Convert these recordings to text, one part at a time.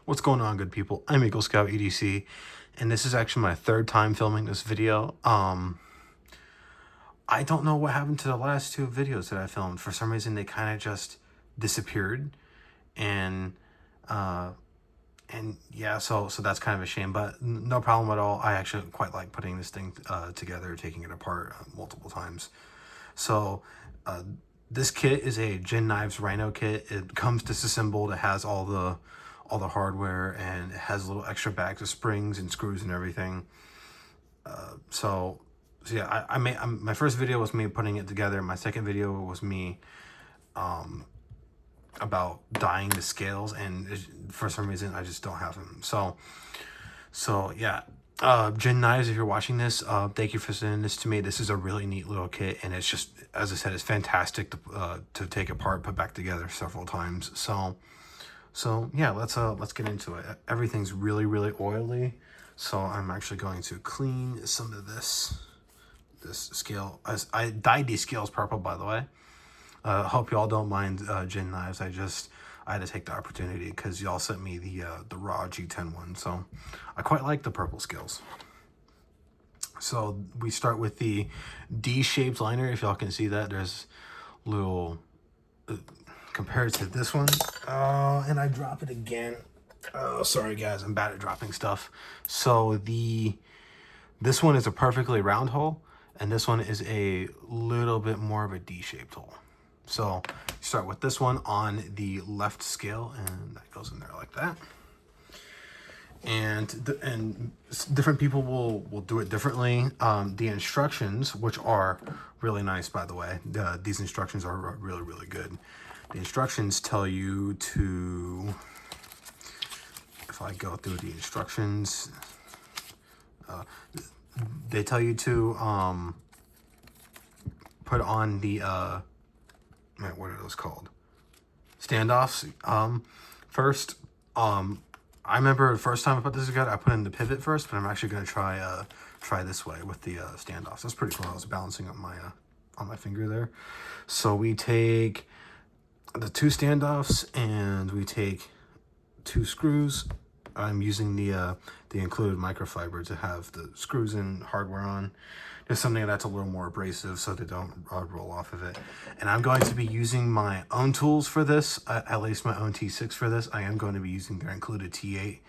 What's going on, good people? I'm Eagle Scout EDC, and this is actually my third time filming this video. I don't know what happened to the last two videos that I filmed. For some reason, they kind of just disappeared, and yeah, so that's kind of a shame, but no problem at all. I actually quite like putting this thing together, taking it apart multiple times. So this kit is a Jin Knives Rhino kit. It comes disassembled. It has all the hardware, and it has little extra bags of springs and screws and everything. So yeah, I made my first video was me putting it together. My second video was me about dyeing the scales, and for some reason I just don't have them. So yeah, Jin Knives, if you're watching this, thank you for sending this to me. This is a really neat little kit, and it's just, as I said, it's fantastic to take apart, put back together several times. So yeah, let's get into it. Everything's really oily, so I'm actually going to clean some of this scale. As I dyed these scales purple, by the way. Hope y'all don't mind Jin Knives. I had to take the opportunity because y'all sent me the raw G10 one, so I quite like the purple scales. So we start with the D-shaped liner. If y'all can see that, there's little compared to this one. And I drop it again. Oh, sorry guys, I'm bad at dropping stuff. So this one is a perfectly round hole, and this one is a little bit more of a D-shaped hole. So you start with this one on the left scale, and that goes in there like that. And different people will do it differently. The instructions, which are really nice, by the way, these instructions are really good. The instructions tell you to, if I go through the instructions, they tell you to put on the what are those called? Standoffs. First, I remember the first time I put this together, I put in the pivot first, but I'm actually going to try this way with the standoffs. That's pretty cool. I was balancing up my on my finger there. So we take the two standoffs, and we take two screws. I'm using the included microfiber to have the screws and hardware on. Just something that's a little more abrasive so they don't roll off of it. And I'm going to be using my own tools for this, at least my own T6 for this. I am going to be using their included T8.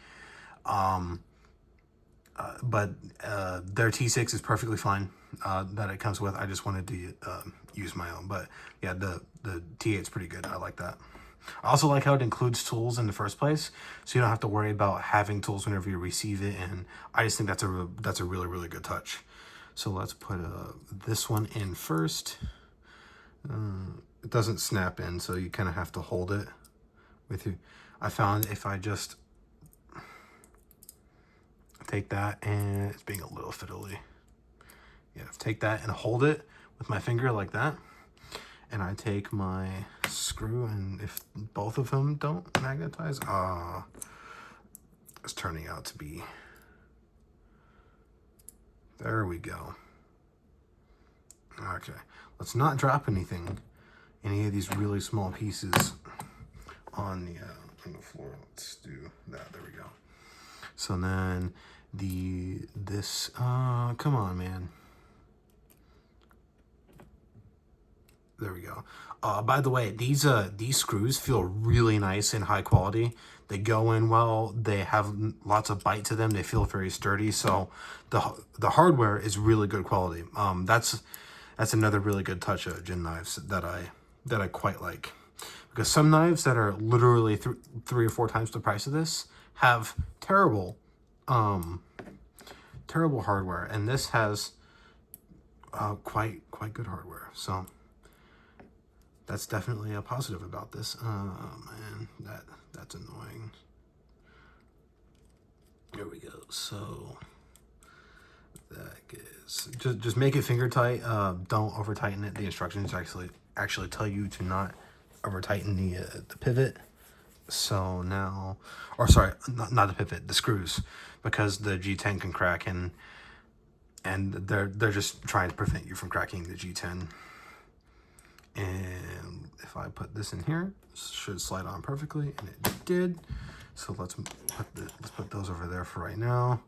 But their T6 is perfectly fine that it comes with. I just wanted to use my own. But yeah, the T8 is pretty good. I like that. I also like how it includes tools in the first place, so you don't have to worry about having tools whenever you receive it. And I just think that's a really good touch. So let's put this one in first. It doesn't snap in, so you kind of have to hold it with you. I found if I just take that, and it's being a little fiddly. Yeah, take that and hold it with my finger like that. And I take my screw, and if both of them don't magnetize, it's turning out to be, there we go. Okay, let's not drop any of these really small pieces on the floor. Let's do that. There we go. So then this come on, man. There we go. By the way, these screws feel really nice and high quality. They go in well. They have lots of bite to them. They feel very sturdy. So the hardware is really good quality. That's another really good touch of Jin Knives that I quite like, because some knives that are literally 3 or 4 times the price of this have terrible hardware, and this has quite good hardware. So that's definitely a positive about this. Man, that's annoying. There we go. So that is just make it finger tight. Don't over tighten it. The instructions actually tell you to not over tighten the pivot. So now, or sorry, not the pivot, the screws, because the G10 can crack, and they're just trying to prevent you from cracking the G10. And if I put this in here, it should slide on perfectly, and it did. So let's put those over there for right now.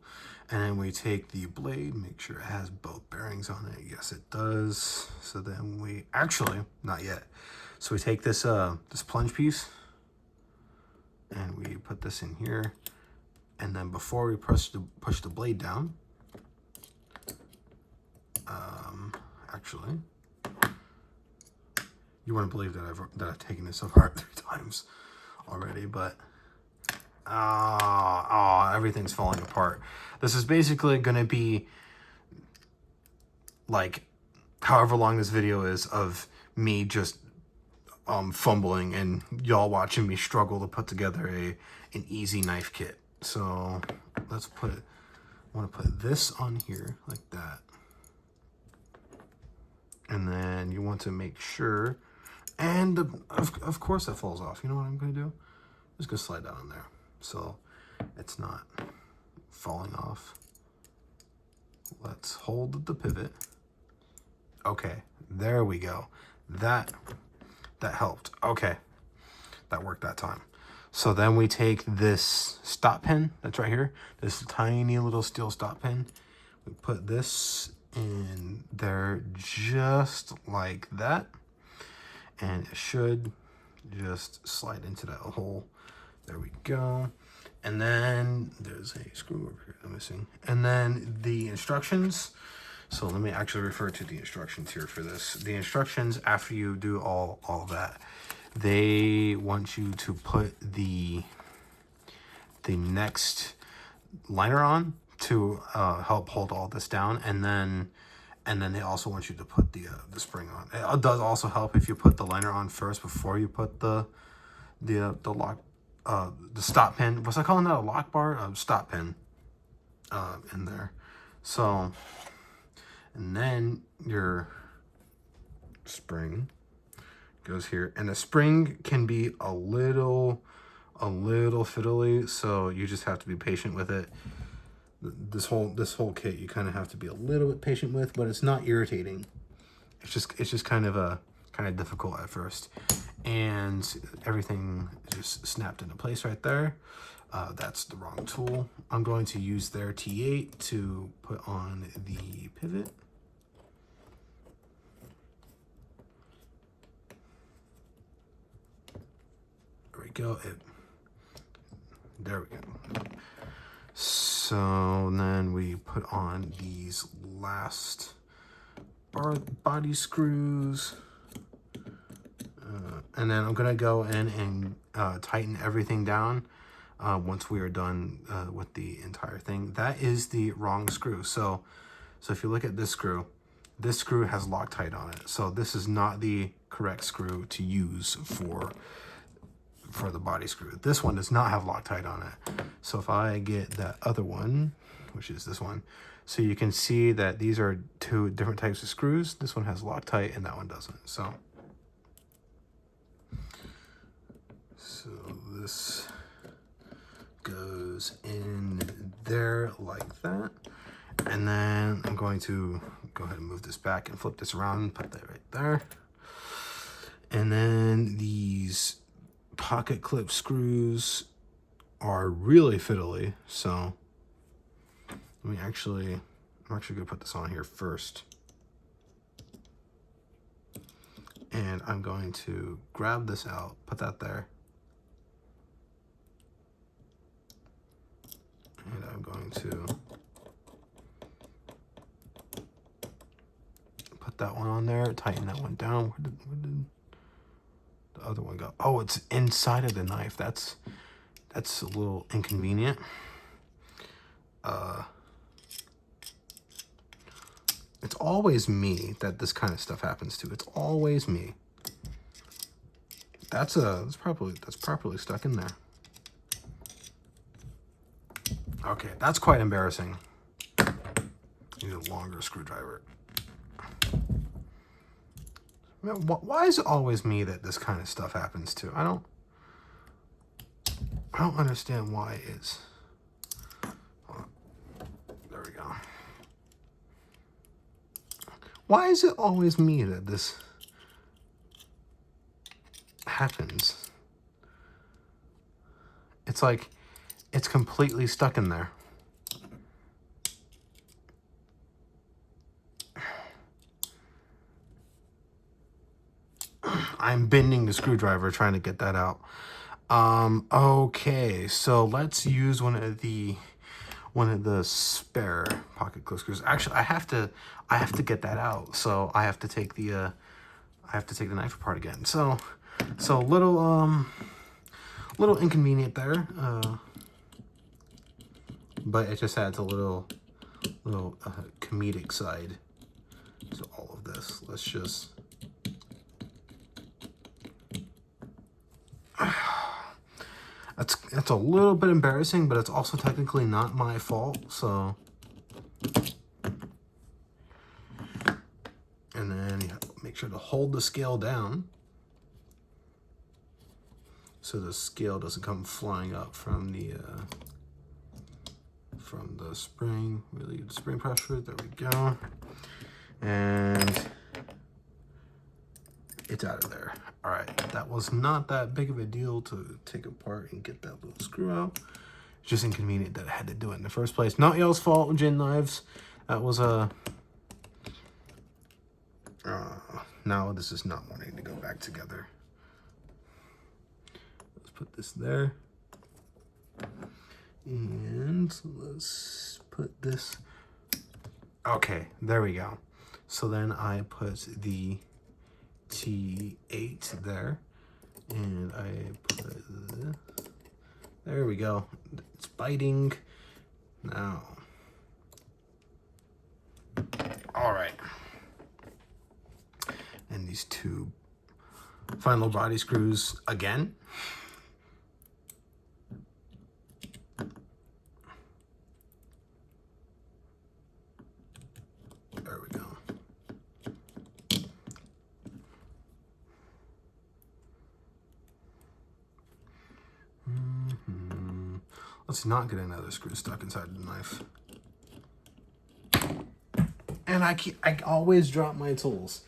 And then we take the blade, make sure it has both bearings on it. Yes, it does. So then we, actually, not yet. So we take this this plunge piece and we put this in here. And then before we push the blade down, actually, you wouldn't believe that I've taken this apart 3 times already, but everything's falling apart. This is basically gonna be like however long this video is of me just fumbling and y'all watching me struggle to put together an easy knife kit. So let's put, I want to put this on here like that. And then you want to make sure, and of course that falls off. You know what I'm going to do? I'm just going to slide that on there so it's not falling off. Let's hold the pivot. Okay, there we go. That helped. Okay, that worked that time. So then we take this stop pin that's right here, this tiny little steel stop pin. We put this in there just like that. And it should just slide into that hole. There we go. And then there's a screw over here I'm missing. And then the instructions. So let me actually refer to the instructions here for this. The instructions, after you do all that, they want you to put the next liner on to help hold all this down, and then they also want you to put the spring on. It does also help if you put the liner on first before you put the lock, the stop pin. Was I calling that a lock bar? Stop pin in there. So, and then your spring goes here, and the spring can be a little fiddly, so you just have to be patient with it. This whole kit you kind of have to be a little bit patient with, but it's not irritating. It's just kind of difficult at first, and everything just snapped into place right there. That's the wrong tool. I'm going to use their T8 to put on the pivot. There we go. There we go. So then we put on these last body screws. And then I'm going to go in and tighten everything down once we are done with the entire thing. That is the wrong screw. So if you look at this screw has Loctite on it. So this is not the correct screw to use for the body screw. This one does not have Loctite on it. So if I get that other one, which is this one, so you can see that these are 2 different types of screws. This one has Loctite and that one doesn't. So this goes in there like that. And then I'm going to go ahead and move this back and flip this around and put that right there. And then these pocket clip screws are really fiddly, so I'm actually gonna put this on here first, and I'm going to grab this out, put that there, and I'm going to put that one on there, tighten that one down. Where did the other one go? Oh, it's inside of the knife. That's a little inconvenient. It's always me that this kind of stuff happens to. It's always me. That's properly stuck in there. Okay, that's quite embarrassing. Need a longer screwdriver. Why is it always me that this kind of stuff happens to? I don't understand why it is. There we go. Why is it always me that this happens? It's like it's completely stuck in there. I'm bending the screwdriver trying to get that out. Okay, so let's use one of the spare pocket clip screws. Actually, I have to get that out. So I have to take the knife apart again. So little inconvenient there. But it just adds a little comedic side to all of this. Let's just That's a little bit embarrassing, but it's also technically not my fault, so. And then you have to make sure to hold the scale down so the scale doesn't come flying up from the spring. Really good spring pressure. There we go. And it's out of there. All right, that was not that big of a deal to take apart and get that little screw out. It's just inconvenient that I had to do it in the first place. Not y'all's fault, Jin Knives. That was a... now this is not wanting to go back together. Let's put this there. And let's put this... Okay, there we go. So then I put the T8 there, and I put this. There we go. It's biting now. All right. And these two final body screws again. There we go. Let's not get another screw stuck inside the knife. And I always drop my tools.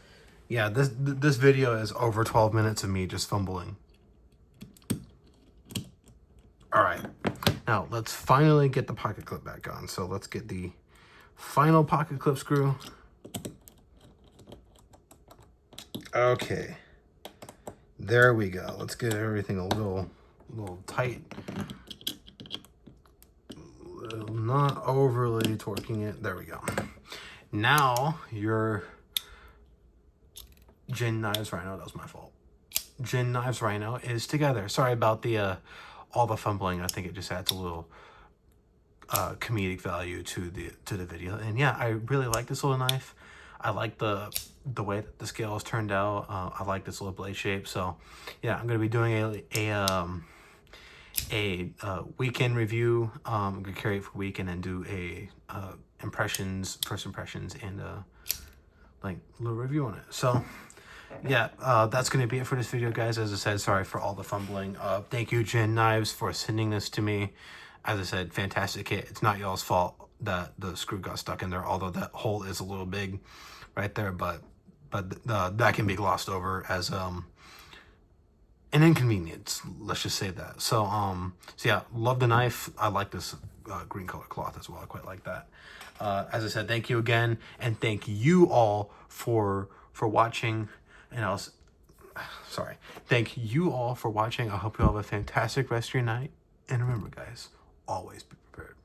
Yeah, this video is over 12 minutes of me just fumbling. All right, now let's finally get the pocket clip back on. So let's get the final pocket clip screw. Okay, there we go. Let's get everything a little tight. Not overly torquing it. There we go. Now your Jin Knives Rhino, that was my fault. Jin Knives Rhino is together. Sorry about the all the fumbling. I think it just adds a little comedic value to the video. And yeah, I really like this little knife. I like the way that the scale has turned out. I like this little blade shape. So yeah, I'm gonna be doing a weekend review. I'm gonna carry it for a week and then do a first impressions, and like a little review on it. So yeah, that's gonna be it for this video, guys. As I said, sorry for all the fumbling. Thank you, Jin Knives, for sending this to me. As I said, fantastic kit. It's not y'all's fault that the screw got stuck in there, although that hole is a little big right there, but that can be glossed over as an inconvenience, let's just say that. So so yeah, love the knife. I like this green color cloth as well. I quite like that. As I said, thank you again, and thank you all for watching. And thank you all for watching. I hope you all have a fantastic rest of your night, and remember, guys, always be prepared.